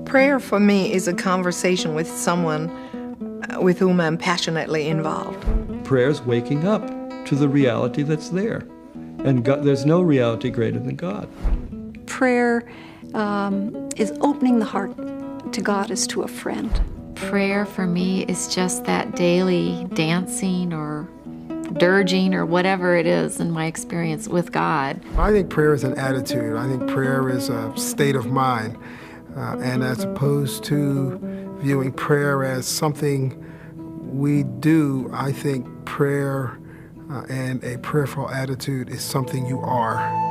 Prayer for me is a conversation with someone with whom I'm passionately involved. Prayer's waking up to the reality that's there. And God, there's no reality greater than God. Prayer is opening the heart to God as to a friend. Prayer for me is just that daily dancing or dirging or whatever it is in my experience with God. I think prayer is an attitude. I think prayer is a state of mind. And as opposed to viewing prayer as something we do, I think prayer and a prayerful attitude is something you are.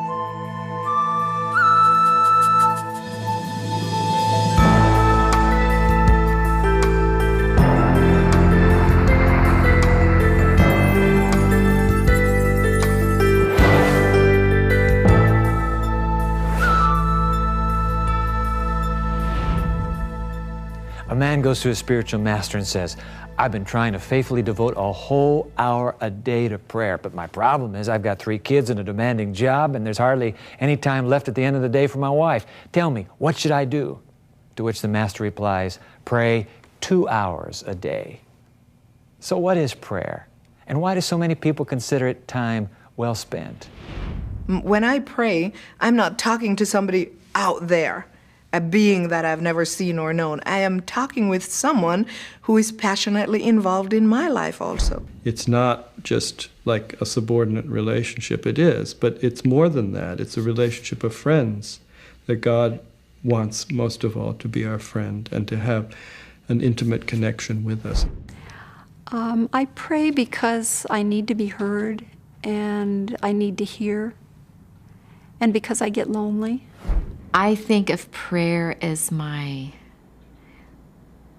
A man goes to his spiritual master and says, I've been trying to faithfully devote a whole hour a day to prayer, but my problem is I've got 3 kids and a demanding job, and there's hardly any time left at the end of the day for my wife. Tell me, what should I do? To which the master replies, pray 2 hours a day. So what is prayer? And why do so many people consider it time well spent? When I pray, I'm not talking to somebody out there, a being that I've never seen or known. I am talking with someone who is passionately involved in my life also. It's not just like a subordinate relationship. It is, but it's more than that. It's a relationship of friends that God wants most of all to be our friend and to have an intimate connection with us. I pray because I need to be heard and I need to hear, and because I get lonely. I think of prayer as my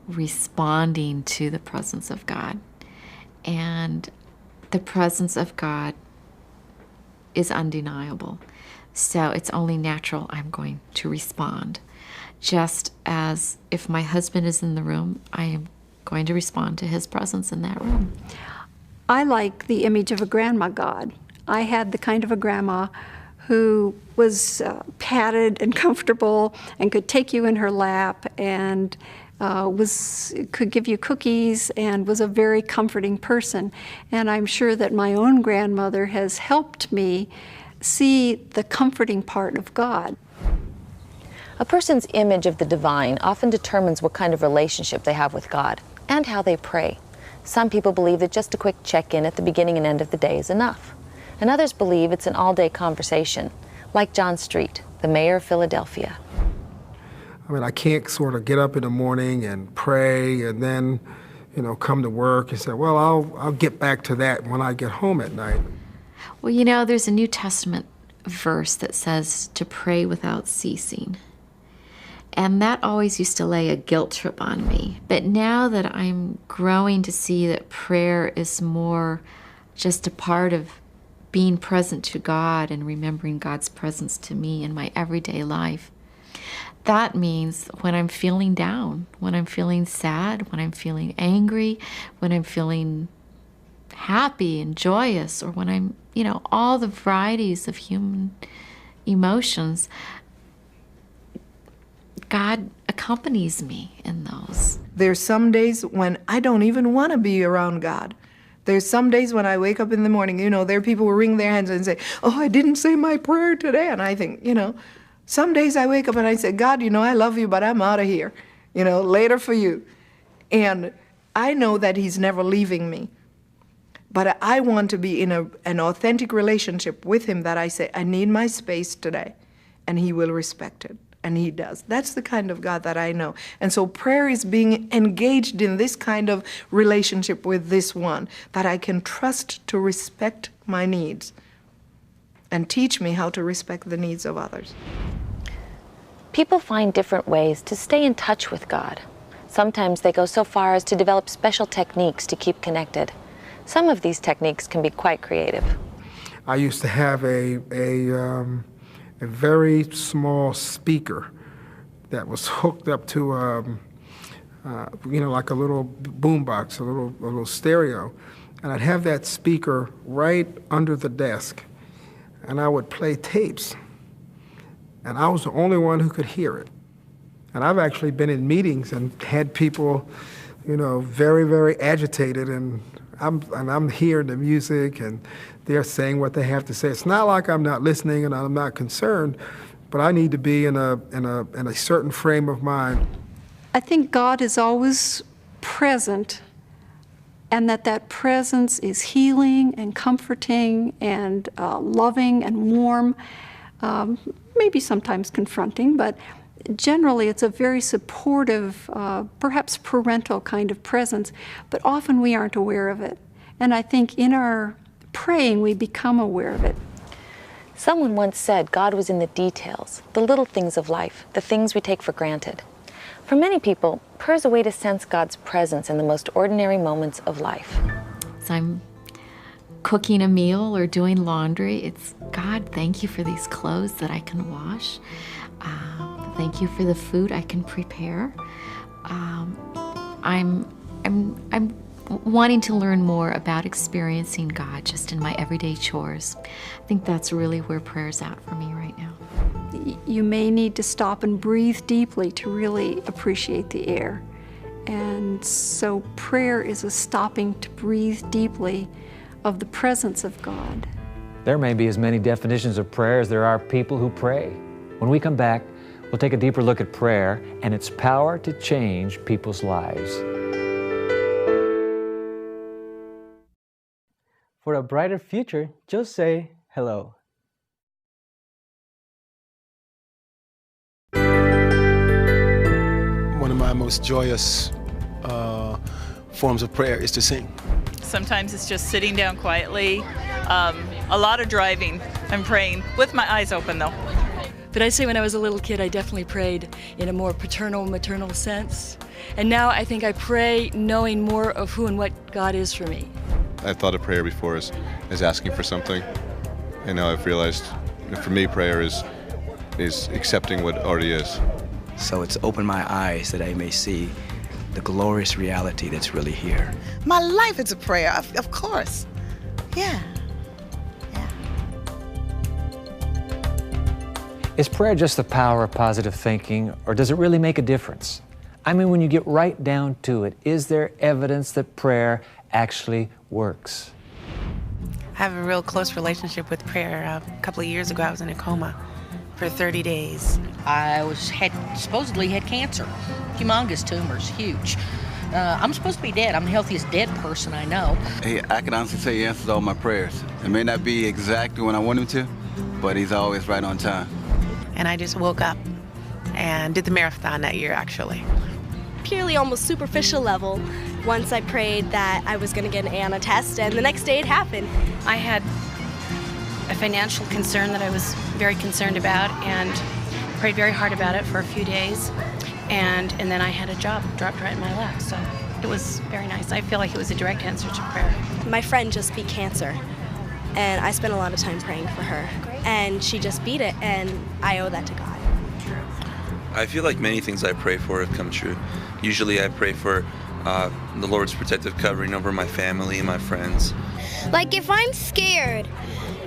responding to the presence of God. And the presence of God is undeniable. So it's only natural I'm going to respond. Just as if my husband is in the room, I am going to respond to his presence in that room. I like the image of a grandma God. I had the kind of a grandma who was padded and comfortable and could take you in her lap and could give you cookies and was a very comforting person. And I'm sure that my own grandmother has helped me see the comforting part of God. A person's image of the divine often determines what kind of relationship they have with God and how they pray. Some people believe that just a quick check-in at the beginning and end of the day is enough. And others believe it's an all-day conversation, like John Street, the mayor of Philadelphia. I mean, I can't sort of get up in the morning and pray and then, come to work and say, well, I'll get back to that when I get home at night. Well, there's a New Testament verse that says to pray without ceasing. And that always used to lay a guilt trip on me. But now that I'm growing to see that prayer is more just a part of being present to God and remembering God's presence to me in my everyday life. That means when I'm feeling down, when I'm feeling sad, when I'm feeling angry, when I'm feeling happy and joyous, or when I'm, all the varieties of human emotions, God accompanies me in those. There's some days when I don't even want to be around God. There's some days when I wake up in the morning, there are people who wring their hands and say, oh, I didn't say my prayer today. And I think, some days I wake up and I say, God, I love you, but I'm out of here, later for you. And I know that he's never leaving me. But I want to be in an authentic relationship with him that I say, I need my space today, and he will respect it. And he does. That's the kind of God that I know. And so prayer is being engaged in this kind of relationship with this one that I can trust to respect my needs and teach me how to respect the needs of others. People find different ways to stay in touch with God. Sometimes they go so far as to develop special techniques to keep connected. Some of these techniques can be quite creative. I used to have a very small speaker that was hooked up to, like a little boombox, a little stereo. And I'd have that speaker right under the desk, and I would play tapes. And I was the only one who could hear it. And I've actually been in meetings and had people, very, very agitated, and I'm hearing the music and they're saying what they have to say. It's not like I'm not listening and I'm not concerned, but I need to be in a certain frame of mind. I think God is always present, and that presence is healing and comforting and loving and warm, maybe sometimes confronting, but generally it's a very supportive, perhaps parental kind of presence, but often we aren't aware of it. And I think in our praying we become aware of it. Someone once said God was in the details, the little things of life, the things we take for granted. For many people, prayer is a way to sense God's presence in the most ordinary moments of life. So I'm cooking a meal or doing laundry. It's, God, thank you for these clothes that I can wash. Thank you for the food I can prepare. I'm wanting to learn more about experiencing God just in my everyday chores. I think that's really where prayer's at for me right now. You may need to stop and breathe deeply to really appreciate the air. And so prayer is a stopping to breathe deeply of the presence of God. There may be as many definitions of prayer as there are people who pray. When we come back, we'll take a deeper look at prayer and its power to change people's lives. For a brighter future, just say hello. One of my most joyous forms of prayer is to sing. Sometimes it's just sitting down quietly. A lot of driving and praying, with my eyes open though. But I'd say when I was a little kid, I definitely prayed in a more paternal, maternal sense. And now I think I pray knowing more of who and what God is for me. I've thought of prayer before as asking for something, and now I've realized that for me prayer is accepting what already is. So it's opened my eyes that I may see the glorious reality that's really here. My life is a prayer, of course. Yeah. Is prayer just the power of positive thinking, or does it really make a difference? I mean, when you get right down to it, is there evidence that prayer actually works? I have a real close relationship with prayer. A couple of years ago, I was in a coma for 30 days. I supposedly had cancer, humongous tumors, huge. I'm supposed to be dead. I'm the healthiest dead person I know. Hey, I can honestly say he answers all my prayers. It may not be exactly when I want him to, but he's always right on time. And I just woke up and did the marathon that year, actually. Purely almost superficial level, once I prayed that I was going to get an A on a test, and the next day it happened. I had a financial concern that I was very concerned about and prayed very hard about it for a few days. And then I had a job dropped right in my lap, so it was very nice. I feel like it was a direct answer to prayer. My friend just beat cancer, and I spent a lot of time praying for her. And she just beat it, and I owe that to God. I feel like many things I pray for have come true. Usually I pray for the Lord's protective covering over my family and my friends. Like if I'm scared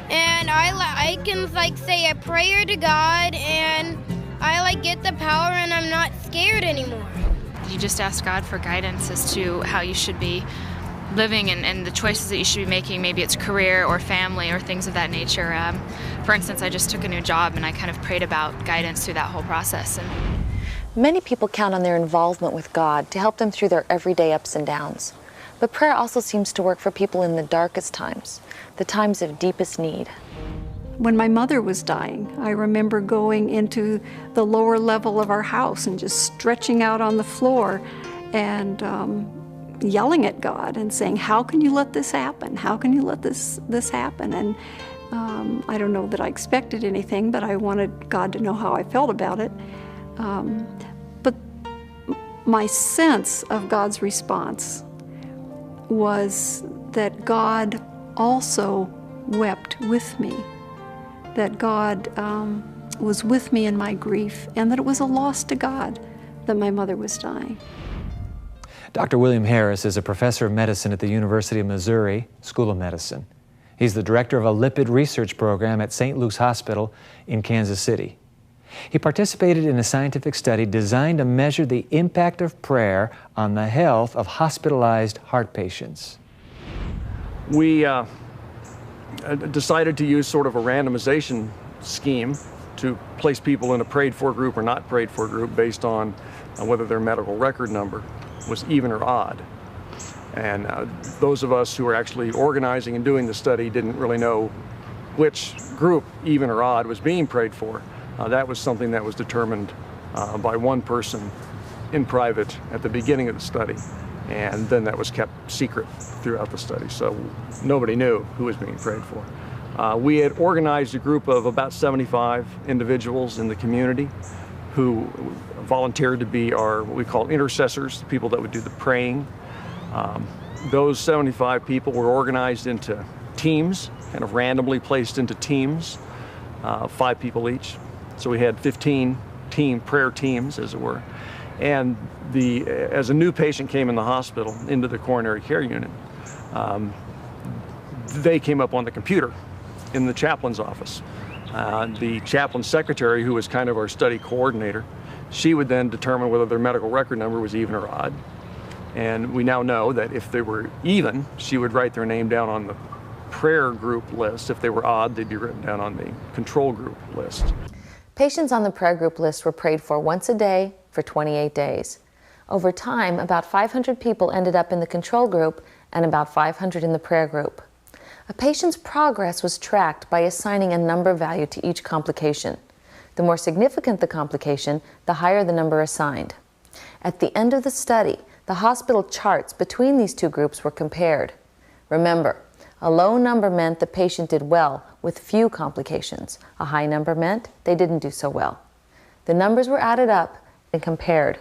and I can like say a prayer to God and I like get the power and I'm not scared anymore. You just ask God for guidance as to how you should be living and the choices that you should be making. Maybe it's career or family or things of that nature. For instance, I just took a new job and I kind of prayed about guidance through that whole process. Many people count on their involvement with God to help them through their everyday ups and downs. But prayer also seems to work for people in the darkest times, the times of deepest need. When my mother was dying, I remember going into the lower level of our house and just stretching out on the floor and yelling at God and saying, how can you let this happen? How can you let this happen? And I don't know that I expected anything, but I wanted God to know how I felt about it. But my sense of God's response was that God also wept with me, that God was with me in my grief, and that it was a loss to God that my mother was dying. Dr. William Harris is a professor of medicine at the University of Missouri School of Medicine. He's the director of a lipid research program at St. Luke's Hospital in Kansas City. He participated in a scientific study designed to measure the impact of prayer on the health of hospitalized heart patients. We decided to use sort of a randomization scheme to place people in a prayed for group or not prayed for group based on whether their medical record number was even or odd. And those of us who were actually organizing and doing the study didn't really know which group, even or odd, was being prayed for. That was something that was determined by one person in private at the beginning of the study, and then that was kept secret throughout the study, so nobody knew who was being prayed for. We had organized a group of about 75 individuals in the community who volunteered to be our, what we call intercessors, the people that would do the praying. Those 75 people were organized into teams, kind of randomly placed into teams, 5 people each. So we had 15 prayer teams, as it were. And as a new patient came in the hospital into the coronary care unit, they came up on the computer in the chaplain's office. The chaplain secretary, who was kind of our study coordinator, she would then determine whether their medical record number was even or odd. And we now know that if they were even, she would write their name down on the prayer group list. If they were odd, they'd be written down on the control group list. Patients on the prayer group list were prayed for once a day for 28 days. Over time, about 500 people ended up in the control group and about 500 in the prayer group. A patient's progress was tracked by assigning a number value to each complication. The more significant the complication, the higher the number assigned. At the end of the study, the hospital charts between these two groups were compared. Remember, a low number meant the patient did well with few complications. A high number meant they didn't do so well. The numbers were added up and compared.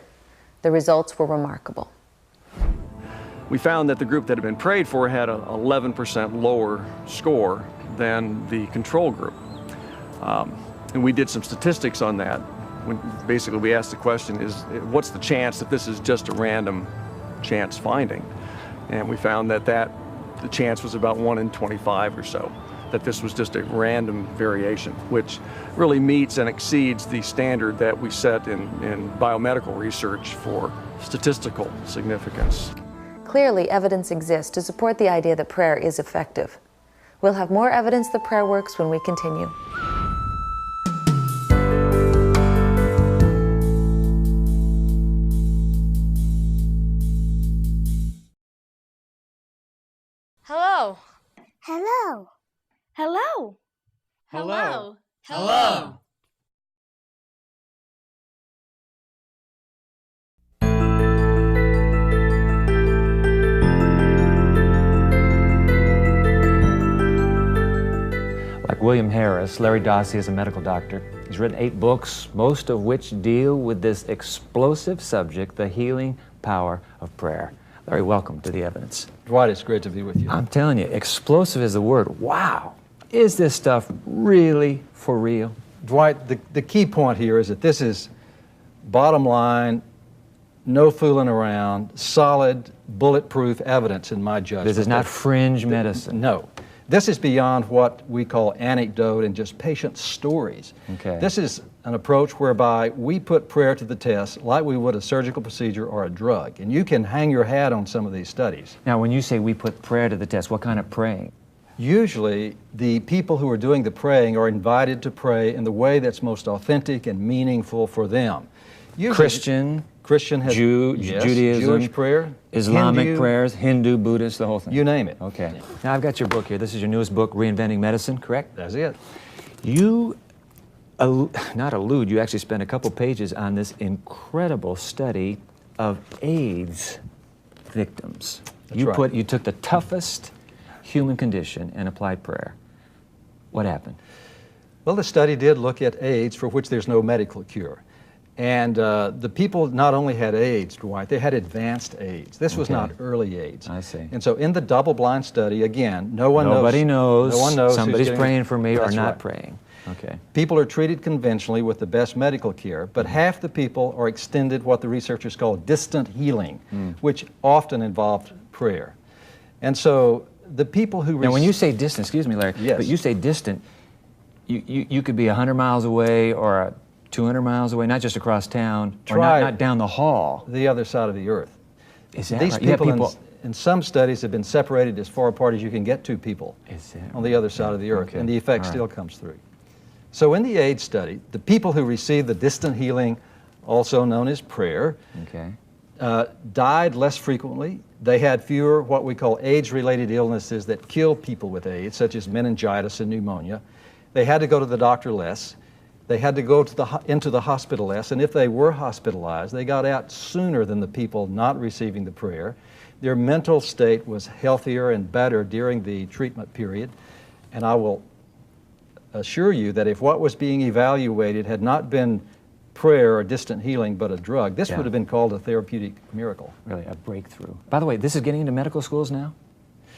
The results were remarkable. We found that the group that had been prayed for had an 11% lower score than the control group. And we did some statistics on that. Basically, we asked the question, what's the chance that this is just a random chance finding? And we found that the chance was about 1 in 25 or so, that this was just a random variation, which really meets and exceeds the standard that we set in biomedical research for statistical significance. Clearly, evidence exists to support the idea that prayer is effective. We'll have more evidence that prayer works when we continue. Hello. Hello. Hello. Hello. Hello. Like William Harris, Larry Dossey is a medical doctor. He's written 8 books, most of which deal with this explosive subject, the healing power of prayer. Larry, welcome to The Evidence. Dwight, it's great to be with you. I'm telling you, explosive is the word. Wow. Is this stuff really for real? Dwight, the key point here is that this is bottom line, no fooling around, solid, bulletproof evidence in my judgment. This is not fringe medicine. No. This is beyond what we call anecdote and just patient stories. Okay. This is an approach whereby we put prayer to the test like we would a surgical procedure or a drug. And you can hang your hat on some of these studies. Now, when you say we put prayer to the test, what kind of praying? Usually, the people who are doing the praying are invited to pray in the way that's most authentic and meaningful for them. Usually, Christian has yes, Judaism, Jewish prayer, Islamic Hindu, prayers, Hindu, Buddhist, the whole thing. You name it. Okay. Now I've got your book here. This is your newest book, Reinventing Medicine, correct? That's it. You, not allude, you actually spent a couple pages on this incredible study of AIDS victims. That's right. You took the toughest human condition and applied prayer. What happened? Well, the study did look at AIDS, for which there's no medical cure. And the people not only had AIDS, Dwight, they had advanced AIDS. This was not early AIDS. I see. And so in the double-blind study, again, Nobody knows. No one knows. Somebody's praying for me or That's not right. praying. Okay. People are treated conventionally with the best medical care, but half the people are extended what the researchers call distant healing, which often involved prayer. And so the people who... Now, when you say distant, excuse me, Larry, yes. but you say distant, you could be 100 miles away or 200 miles away, not just across town, or Try not down the hall. the other side of the earth. Is that These right? You have people, in some studies, have been separated as far apart as you can get two people on the other side of the earth, and the effect still comes through. So in the AIDS study, the people who received the distant healing, also known as prayer, died less frequently. They had fewer what we call AIDS-related illnesses that kill people with AIDS, such as meningitis and pneumonia. They had to go to the doctor less. They had to go to into the hospital less, and if they were hospitalized, they got out sooner than the people not receiving the prayer. Their mental state was healthier and better during the treatment period, and I will assure you that if what was being evaluated had not been prayer or distant healing, but a drug, this would have been called a therapeutic miracle. Really, a breakthrough. By the way, this is getting into medical schools now?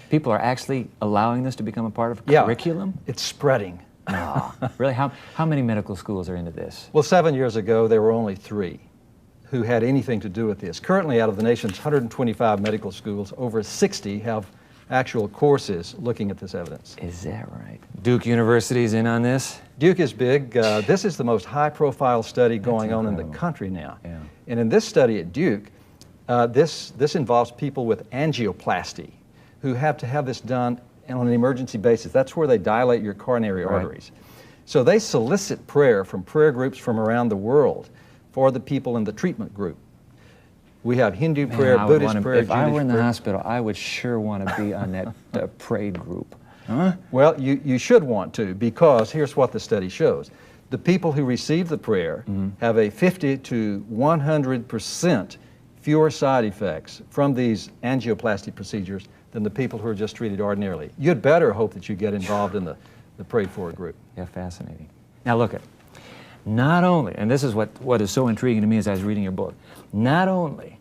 People are actually allowing this to become a part of curriculum? It's spreading. Really? How many medical schools are into this? Well, 7 years ago, there were only 3 who had anything to do with this. Currently, out of the nation's 125 medical schools, over 60 have actual courses looking at this evidence. Is that right? Duke University's in on this? Duke is big. This is the most high-profile study going on in the country now. And in this study at Duke, this involves people with angioplasty who have to have this done on an emergency basis. That's where they dilate your coronary arteries. So they solicit prayer from prayer groups from around the world for the people in the treatment group. We have Hindu prayer, Buddhist prayer, If I Jewish were in the prayer. hospital, I would sure want to be on that prayed group. Huh? Well, you should want to, because here's what the study shows. The people who receive the prayer have a 50 to 100% fewer side effects from these angioplasty procedures than the people who are just treated ordinarily. You'd better hope that you get involved in the prayed for group. Yeah, fascinating. Now look at, not only, and this is what is so intriguing to me as I was reading your book, not only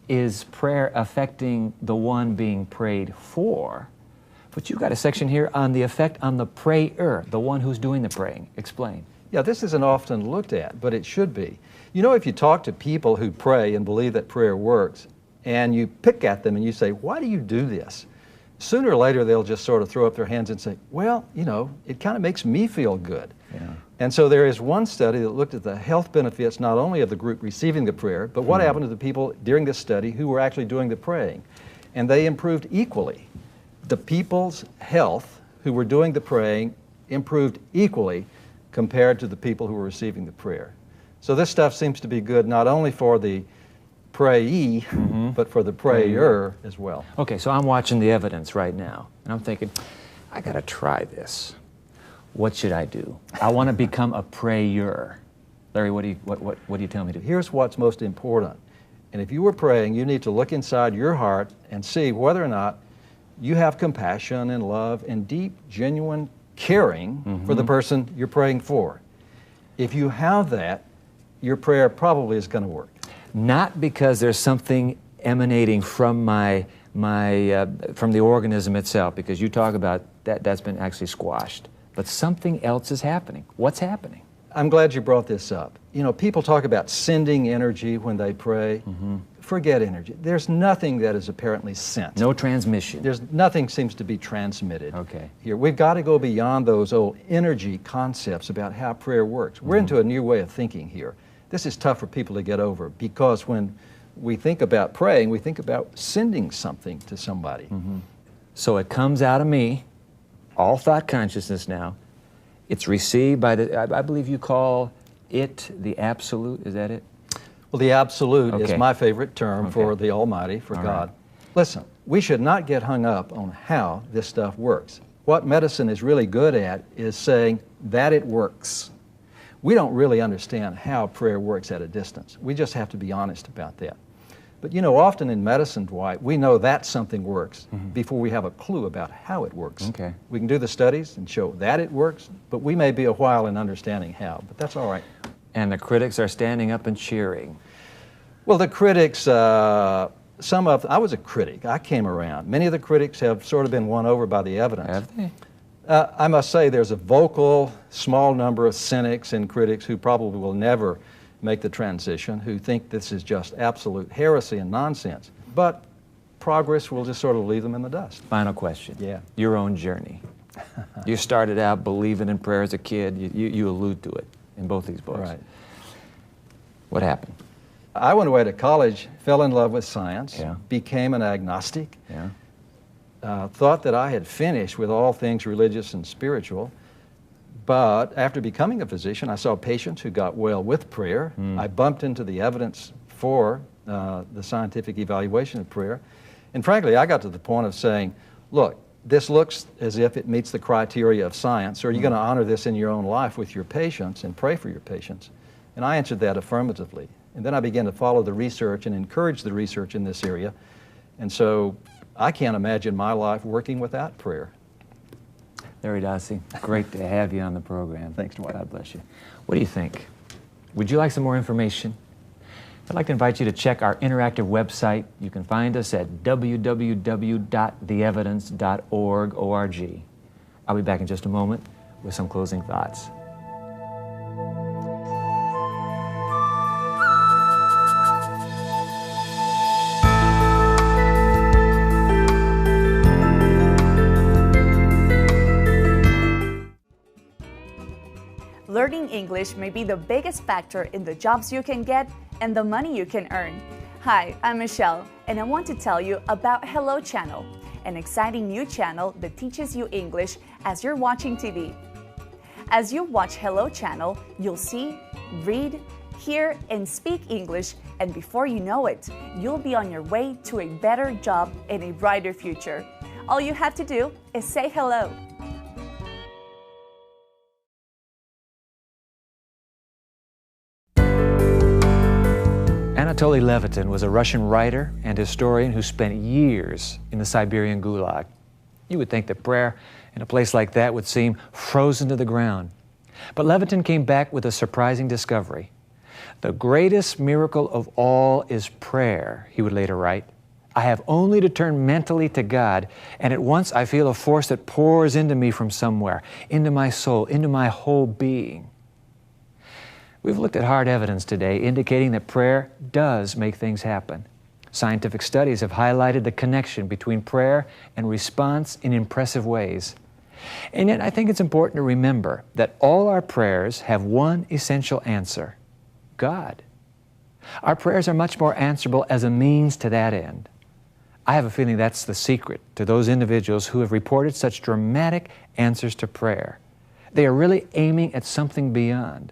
is prayer affecting the one being prayed for, but you've got a section here on the effect on the prayer, the one who's doing the praying. Explain. Yeah, this isn't often looked at, but it should be. You know, if you talk to people who pray and believe that prayer works, and you pick at them and you say, why do you do this? Sooner or later, they'll just sort of throw up their hands and say, well, you know, it kind of makes me feel good. And so there is one study that looked at the health benefits not only of the group receiving the prayer, but what happened to the people during this study who were actually doing the praying. And they improved equally. The people's health who were doing the praying improved equally compared to the people who were receiving the prayer. So this stuff seems to be good not only for the prayee, but for the prayer as well. Okay, so I'm watching the evidence right now, and I'm thinking, I got to try this. What should I do? I want to become a prayer. Larry, what do you tell me to do? Here's what's most important. And if you were praying, you need to look inside your heart and see whether or not you have compassion and love and deep, genuine caring for the person you're praying for. If you have that, your prayer probably is going to work. Not because there's something emanating from from the organism itself, because you talk about that's been actually squashed, but something else is happening. What's happening? I'm glad you brought this up. You know, people talk about sending energy when they pray. Forget energy. There's nothing that is apparently sent. No transmission. There's nothing seems to be transmitted. Okay. Here, we've got to go beyond those old energy concepts about how prayer works. We're into a new way of thinking here. This is tough for people to get over, because when we think about praying, we think about sending something to somebody. So it comes out of me, all thought consciousness now. It's received by I believe you call it the absolute, is that it? Well, the absolute is my favorite term for the Almighty, for God. Listen, we should not get hung up on how this stuff works. What medicine is really good at is saying that it works. We don't really understand how prayer works at a distance. We just have to be honest about that. But you know, often in medicine, Dwight, we know that something works before we have a clue about how it works. We can do the studies and show that it works, but we may be a while in understanding how, but that's all right. And the critics are standing up and cheering. Well, the critics, I was a critic. I came around. Many of the critics have sort of been won over by the evidence. Have they? I must say there's a vocal, small number of cynics and critics who probably will never make the transition, who think this is just absolute heresy and nonsense. But progress will just sort of leave them in the dust. Final question. Yeah. Your own journey. You started out believing in prayer as a kid. You allude to it. in both these books. Right. What happened? I went away to college, fell in love with science, Yeah. became an agnostic, Yeah. thought that I had finished with all things religious and spiritual. But after becoming a physician, I saw patients who got well with prayer. I bumped into the evidence for the scientific evaluation of prayer. And frankly, I got to the point of saying, look, this looks as if it meets the criteria of science. Are you going to honor this in your own life with your patients and pray for your patients? And I answered that affirmatively. And then I began to follow the research and encourage the research in this area. And so I can't imagine my life working without prayer. Larry Dossey, great to have you on the program. Thanks, Dwight. God bless you. What do you think? Would you like some more information? I'd like to invite you to check our interactive website. You can find us at www.theevidence.org. I'll be back in just a moment with some closing thoughts. Learning English may be the biggest factor in the jobs you can get and the money you can earn. Hi, I'm Michelle, and I want to tell you about Hello Channel, an exciting new channel that teaches you English as you're watching TV. As you watch Hello Channel, you'll see, read, hear, and speak English, and before you know it, you'll be on your way to a better job and a brighter future. All you have to do is say hello. Anatoly Levitin was a Russian writer and historian who spent years in the Siberian Gulag. You would think that prayer in a place like that would seem frozen to the ground. But Levitin came back with a surprising discovery. The greatest miracle of all is prayer, he would later write. I have only to turn mentally to God, and at once I feel a force that pours into me from somewhere, into my soul, into my whole being. We've looked at hard evidence today indicating that prayer does make things happen. Scientific studies have highlighted the connection between prayer and response in impressive ways. And yet I think it's important to remember that all our prayers have one essential answer: God. Our prayers are much more answerable as a means to that end. I have a feeling that's the secret to those individuals who have reported such dramatic answers to prayer. They are really aiming at something beyond.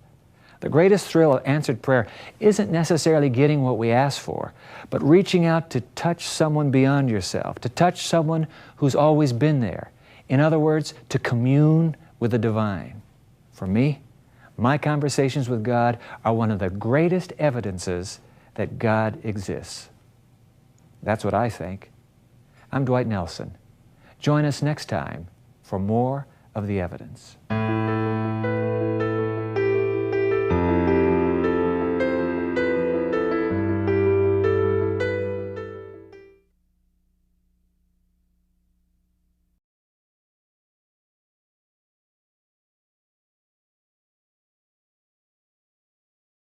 The greatest thrill of answered prayer isn't necessarily getting what we ask for, but reaching out to touch someone beyond yourself, to touch someone who's always been there. In other words, to commune with the divine. For me, my conversations with God are one of the greatest evidences that God exists. That's what I think. I'm Dwight Nelson. Join us next time for more of The Evidence.